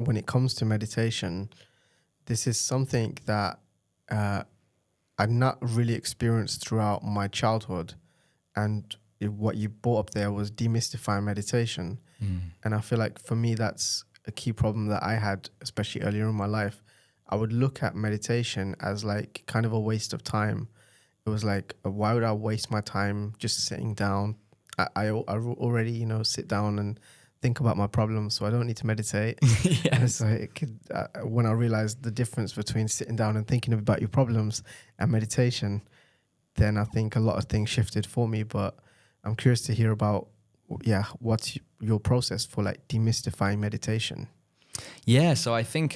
when it comes to meditation, this is something that I'd not really experienced throughout my childhood. And what you brought up there was demystifying meditation. And I feel like for me, that's a key problem that I had, especially earlier in my life. I would look at meditation as like kind of a waste of time. It was like, why would I waste my time just sitting down? I already, you know, sit down and think about my problems, so I don't need to meditate. Yes. So it could, when I realized the difference between sitting down and thinking about your problems and meditation, then I think a lot of things shifted for me. But I'm curious to hear about, what's your process for like demystifying meditation? Yeah, so I think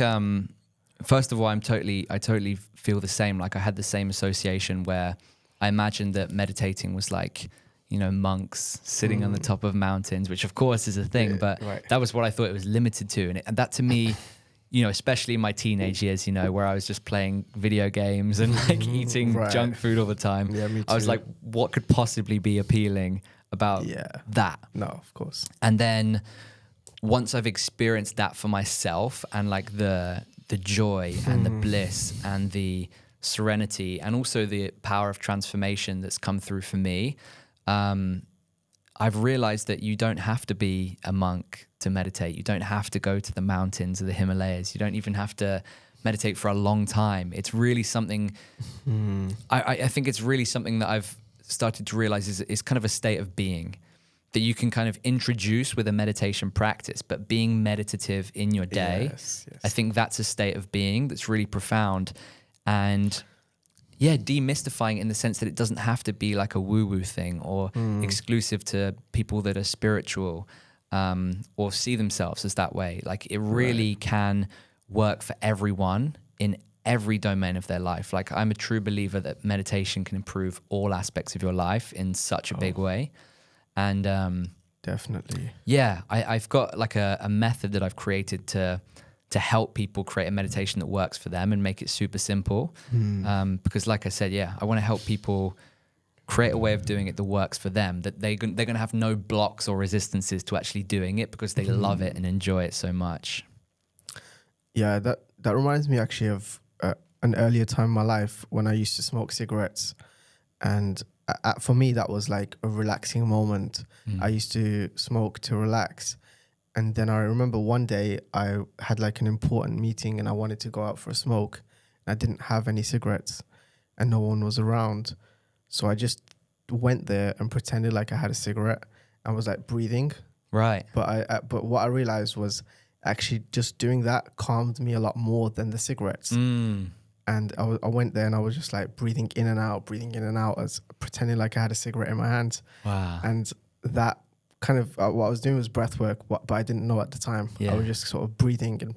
first of all, I totally feel the same. Like I had the same association where I imagined that meditating was like, you know, monks sitting on the top of mountains, which of course is a thing, but that was what I thought it was limited to. And that to me, you know, especially in my teenage years, you know, where I was just playing video games and like eating junk food all the time. Yeah, me too. I was like, what could possibly be appealing about that? No, of course. And then once I've experienced that for myself and like the joy and the bliss and the serenity and also the power of transformation that's come through for me, I've realized that you don't have to be a monk to meditate. You don't have to go to the mountains or the Himalayas. You don't even have to meditate for a long time. It's really something, I think it's really something that I've started to realize is kind of a state of being that you can kind of introduce with a meditation practice, but being meditative in your day, I think that's a state of being that's really profound. And demystifying in the sense that it doesn't have to be like a woo-woo thing or exclusive to people that are spiritual or see themselves as that way. Like it really can work for everyone in every domain of their life. Like I'm a true believer that meditation can improve all aspects of your life in such a big way. And definitely. Yeah, I've got like a method that I've created to help people create a meditation that works for them and make it super simple. Because like I said, I want to help people create a way of doing it that works for them, that they're going to have no blocks or resistances to actually doing it because they love it and enjoy it so much. Yeah, that reminds me actually of an earlier time in my life when I used to smoke cigarettes. And for me, that was like a relaxing moment. I used to smoke to relax. And then I remember one day I had like an important meeting and I wanted to go out for a smoke. I didn't have any cigarettes and no one was around. So I just went there and pretended like I had a cigarette and was like breathing. Right. But what I realized was actually just doing that calmed me a lot more than the cigarettes. And I went there and I was just like breathing in and out as pretending like I had a cigarette in my hand. Wow. And that kind of what I was doing was breath work, but I didn't know at the time. I was just sort of breathing and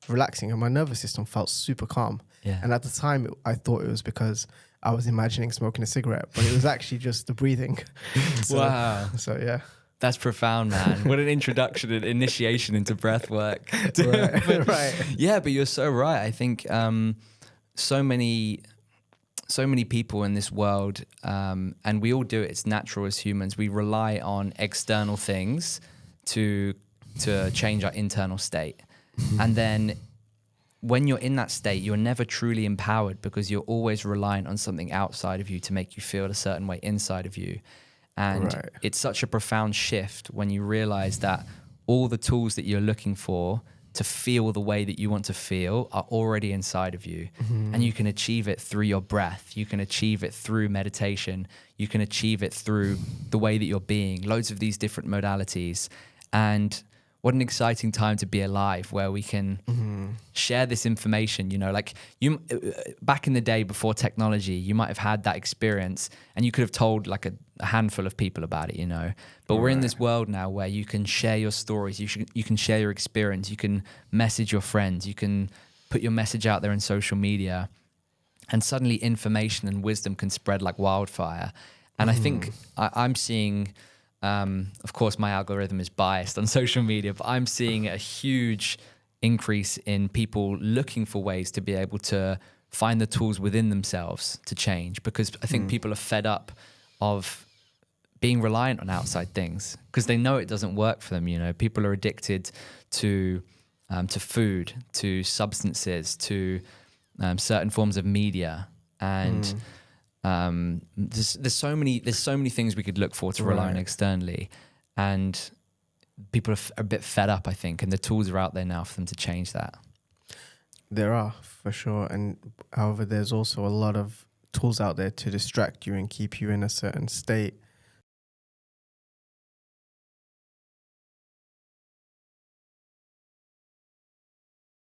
relaxing and my nervous system felt super calm. And at the time I thought it was because I was imagining smoking a cigarette, but it was actually just the breathing. Wow. So yeah. That's profound, man. What an introduction and initiation into breath work. Right. Yeah, but you're so right. I think so many people in this world, and we all do it. It's natural as humans. We rely on external things to change our internal state. And then when you're in that state, you're never truly empowered because you're always reliant on something outside of you to make you feel a certain way inside of you. And it's such a profound shift when you realize that all the tools that you're looking for to feel the way that you want to feel are already inside of you. And you can achieve it through your breath. You can achieve it through meditation. You can achieve it through the way that you're being, loads of these different modalities. And what an exciting time to be alive where we can share this information. You know, like you back in the day before technology, you might have had that experience and you could have told like a handful of people about it, you know, but we're in this world now where you can share your stories. You can share your experience. You can message your friends. You can put your message out there in social media and suddenly information and wisdom can spread like wildfire. And I think I'm seeing, of course, my algorithm is biased on social media, but I'm seeing a huge increase in people looking for ways to be able to find the tools within themselves to change, because I think people are fed up of being reliant on outside things because they know it doesn't work for them. You know, people are addicted to to food, to substances, to certain forms of media, and there's so many things we could look for to rely on externally, and people are a bit fed up, I think, and the tools are out there now for them to change that. There are, for sure. And however, there's also a lot of tools out there to distract you and keep you in a certain state